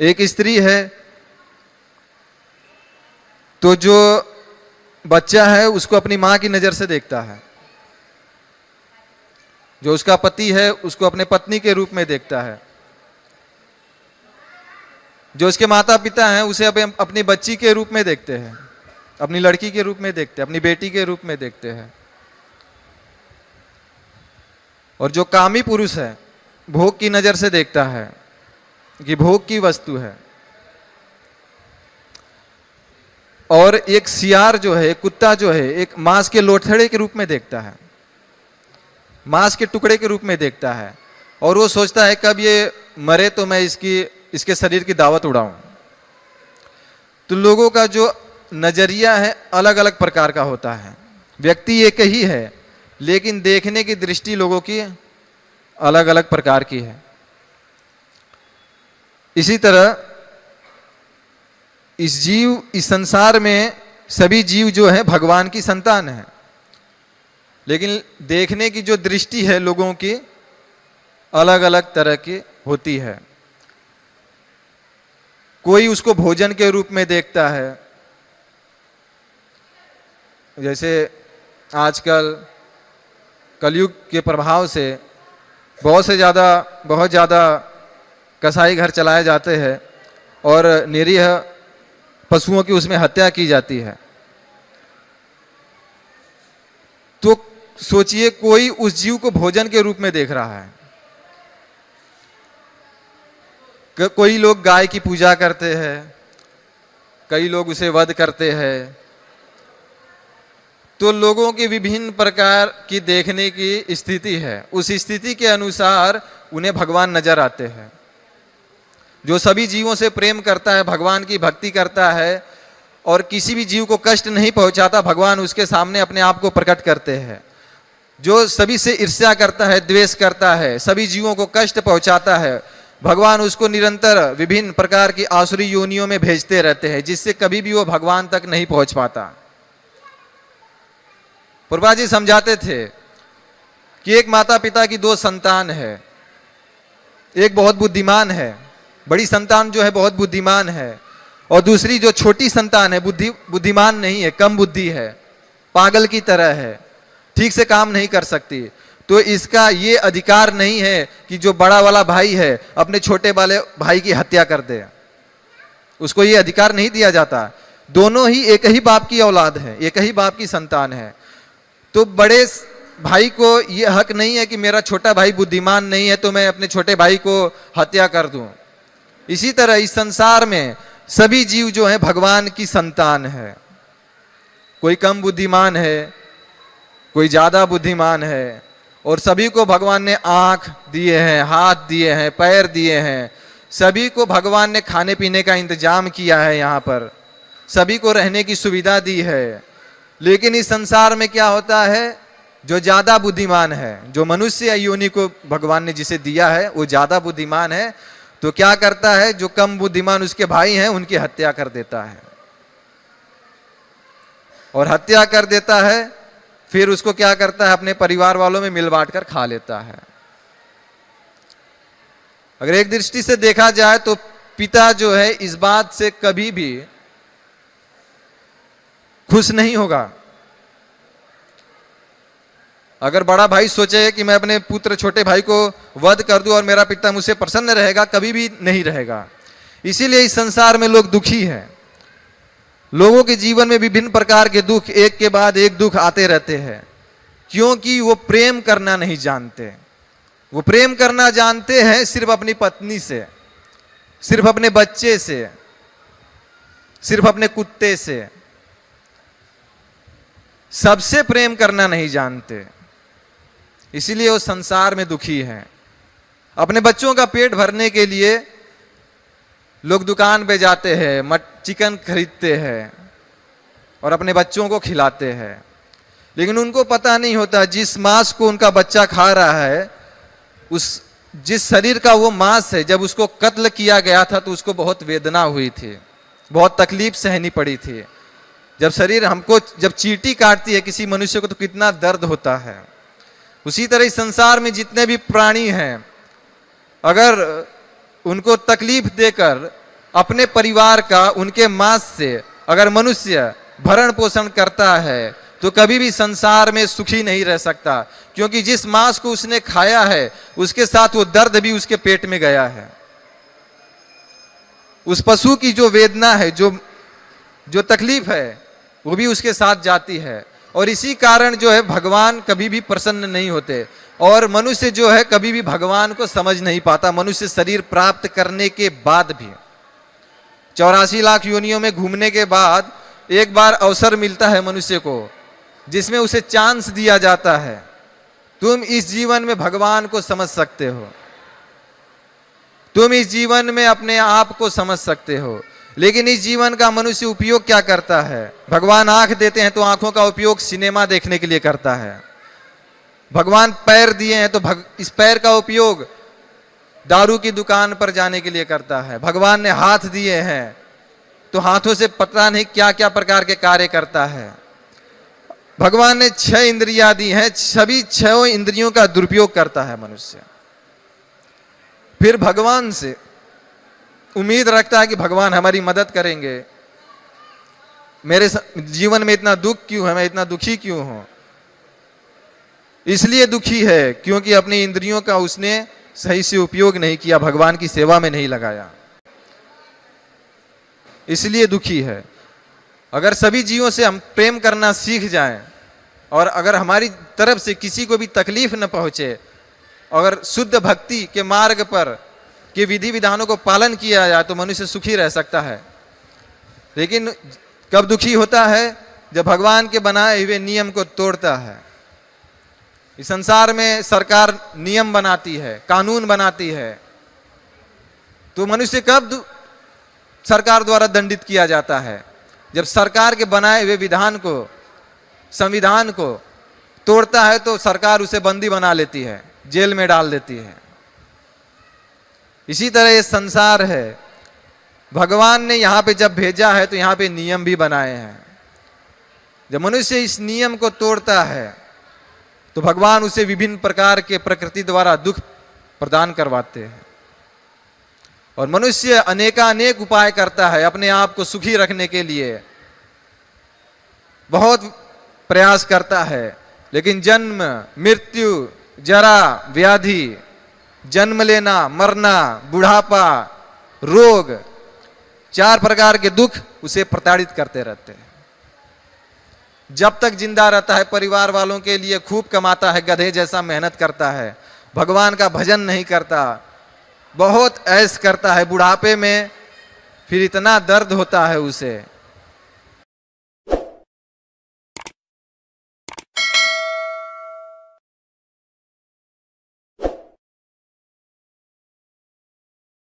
एक स्त्री है तो जो बच्चा है उसको अपनी मां की नजर से देखता है, जो उसका पति है उसको अपने पत्नी के रूप में देखता है, जो उसके माता पिता हैं उसे अपनी बच्ची के रूप में देखते हैं, अपनी लड़की के रूप में देखते हैं, अपनी बेटी के रूप में देखते हैं। और जो कामी पुरुष है भोग की नजर से देखता है कि भोग की वस्तु है। और एक सियार जो है, कुत्ता जो है, एक मांस के लोथड़े के रूप में देखता है, मांस के टुकड़े के रूप में देखता है। और वो सोचता है कब ये मरे तो मैं इसके शरीर की दावत उड़ाऊं। तो लोगों का जो नजरिया है अलग अलग प्रकार का होता है। व्यक्ति एक ही है लेकिन देखने की दृष्टि लोगों की अलग अलग प्रकार की है। इसी तरह इस संसार में सभी जीव जो है भगवान की संतान है, लेकिन देखने की जो दृष्टि है लोगों की अलग अलग तरह की होती है। कोई उसको भोजन के रूप में देखता है, जैसे आजकल कलयुग के प्रभाव से बहुत ज़्यादा कसाई घर चलाए जाते हैं और निरीह पशुओं की उसमें हत्या की जाती है। तो सोचिए कोई उस जीव को भोजन के रूप में देख रहा है। कोई लोग गाय की पूजा करते हैं, कई लोग उसे वध करते हैं। तो लोगों की विभिन्न प्रकार की देखने की स्थिति है, उस स्थिति के अनुसार उन्हें भगवान नजर आते हैं। जो सभी जीवों से प्रेम करता है, भगवान की भक्ति करता है और किसी भी जीव को कष्ट नहीं पहुंचाता, भगवान उसके सामने अपने आप को प्रकट करते हैं। जो सभी से ईर्ष्या करता है, द्वेष करता है, सभी जीवों को कष्ट पहुंचाता है, भगवान उसको निरंतर विभिन्न प्रकार की आसुरी योनियों में भेजते रहते हैं, जिससे कभी भी वो भगवान तक नहीं पहुंच पाता। प्रभुपाद जी समझाते थे कि एक माता पिता की दो संतान है, एक बहुत बुद्धिमान है, बड़ी संतान जो है बहुत बुद्धिमान है, और दूसरी जो छोटी संतान है बुद्धिमान नहीं है, कम बुद्धि है, पागल की तरह है, ठीक से काम नहीं कर सकती। तो इसका ये अधिकार नहीं है कि जो बड़ा वाला भाई है अपने छोटे वाले भाई की हत्या कर दे, उसको ये अधिकार नहीं दिया जाता। दोनों ही एक ही बाप की औलाद है, एक ही बाप की संतान है। तो बड़े भाई को ये हक नहीं है कि मेरा छोटा भाई बुद्धिमान नहीं है तो मैं अपने छोटे भाई को हत्या कर दूं। इसी तरह इस संसार में सभी जीव जो हैं भगवान की संतान है। कोई कम बुद्धिमान है, कोई ज्यादा बुद्धिमान है, और सभी को भगवान ने आंख दिए हैं, हाथ दिए हैं, पैर दिए हैं, सभी को भगवान ने खाने पीने का इंतजाम किया है, यहाँ पर सभी को रहने की सुविधा दी है। लेकिन इस संसार में क्या होता है, जो ज्यादा बुद्धिमान है, जो मनुष्य योनि को भगवान ने जिसे दिया है वो ज्यादा बुद्धिमान है, तो क्या करता है, जो कम बुद्धिमान उसके भाई हैं उनकी हत्या कर देता है। और हत्या कर देता है फिर उसको क्या करता है, अपने परिवार वालों में मिल बांट कर खा लेता है। अगर एक दृष्टि से देखा जाए तो पिता जो है इस बात से कभी भी खुश नहीं होगा। अगर बड़ा भाई सोचे कि मैं अपने पुत्र छोटे भाई को वध कर दूं और मेरा पिता मुझसे प्रसन्न रहेगा, कभी भी नहीं रहेगा। इसीलिए इस संसार में लोग दुखी हैं। लोगों के जीवन में विभिन्न प्रकार के दुख, एक के बाद एक दुख आते रहते हैं, क्योंकि वो प्रेम करना नहीं जानते। वो प्रेम करना जानते हैं सिर्फ अपनी पत्नी से, सिर्फ अपने बच्चे से, सिर्फ अपने कुत्ते से, सबसे प्रेम करना नहीं जानते। इसीलिए वो संसार में दुखी हैं। अपने बच्चों का पेट भरने के लिए लोग दुकान पे जाते हैं, चिकन खरीदते हैं और अपने बच्चों को खिलाते हैं, लेकिन उनको पता नहीं होता जिस मांस को उनका बच्चा खा रहा है, उस जिस शरीर का वो मांस है, जब उसको कत्ल किया गया था तो उसको बहुत वेदना हुई थी, बहुत तकलीफ सहनी पड़ी थी। जब शरीर हमको जब चींटी काटती है किसी मनुष्य को तो कितना दर्द होता है। उसी तरह इस संसार में जितने भी प्राणी हैं, अगर उनको तकलीफ देकर अपने परिवार का उनके मांस से अगर मनुष्य भरण पोषण करता है तो कभी भी संसार में सुखी नहीं रह सकता, क्योंकि जिस मांस को उसने खाया है उसके साथ वो दर्द भी उसके पेट में गया है। उस पशु की जो वेदना है, जो तकलीफ है, वो भी उसके साथ जाती है। और इसी कारण जो है भगवान कभी भी प्रसन्न नहीं होते और मनुष्य जो है कभी भी भगवान को समझ नहीं पाता। मनुष्य शरीर प्राप्त करने के बाद भी 84 लाख योनियों में घूमने के बाद एक बार अवसर मिलता है मनुष्य को, जिसमें उसे चांस दिया जाता है, तुम इस जीवन में भगवान को समझ सकते हो, तुम इस जीवन में अपने आप को समझ सकते हो। लेकिन इस जीवन का मनुष्य उपयोग क्या करता है? भगवान आंख देते हैं तो आंखों का उपयोग सिनेमा देखने के लिए करता है। भगवान पैर दिए हैं तो इस पैर का उपयोग दारू की दुकान पर जाने के लिए करता है। भगवान ने हाथ दिए हैं तो हाथों से पता नहीं क्या क्या प्रकार के कार्य करता है। भगवान ने 6 इंद्रियां दी हैं, सभी 6 इंद्रियों का दुरुपयोग करता है मनुष्य। फिर भगवान से उम्मीद रखता है कि भगवान हमारी मदद करेंगे। मेरे जीवन में इतना दुख क्यों है, मैं इतना दुखी क्यों हूं? इसलिए दुखी है क्योंकि अपनी इंद्रियों का उसने सही से उपयोग नहीं किया, भगवान की सेवा में नहीं लगाया, इसलिए दुखी है। अगर सभी जीवों से हम प्रेम करना सीख जाएं और अगर हमारी तरफ से किसी को भी तकलीफ न पहुंचे, अगर शुद्ध भक्ति के मार्ग पर के विधि विधानों को पालन किया जाए तो मनुष्य सुखी रह सकता है। लेकिन कब दुखी होता है? जब भगवान के बनाए हुए नियम को तोड़ता है। इस संसार में सरकार नियम बनाती है, कानून बनाती है, तो मनुष्य कब सरकार द्वारा दंडित किया जाता है? जब सरकार के बनाए हुए विधान को, संविधान को तोड़ता है तो सरकार उसे बंदी बना लेती है, जेल में डाल देती है। इसी तरह ये संसार है। भगवान ने यहाँ पे जब भेजा है तो यहाँ पे नियम भी बनाए हैं। जब मनुष्य इस नियम को तोड़ता है तो भगवान उसे विभिन्न प्रकार के प्रकृति द्वारा दुख प्रदान करवाते हैं और मनुष्य अनेकानेक उपाय करता है अपने आप को सुखी रखने के लिए, बहुत प्रयास करता है। लेकिन जन्म, मृत्यु, जरा, व्याधि, जन्म लेना, मरना, बुढ़ापा, रोग, 4 प्रकार के दुख उसे प्रताड़ित करते रहते हैं। जब तक जिंदा रहता है परिवार वालों के लिए खूब कमाता है, गधे जैसा मेहनत करता है, भगवान का भजन नहीं करता, बहुत ऐश करता है। बुढ़ापे में फिर इतना दर्द होता है उसे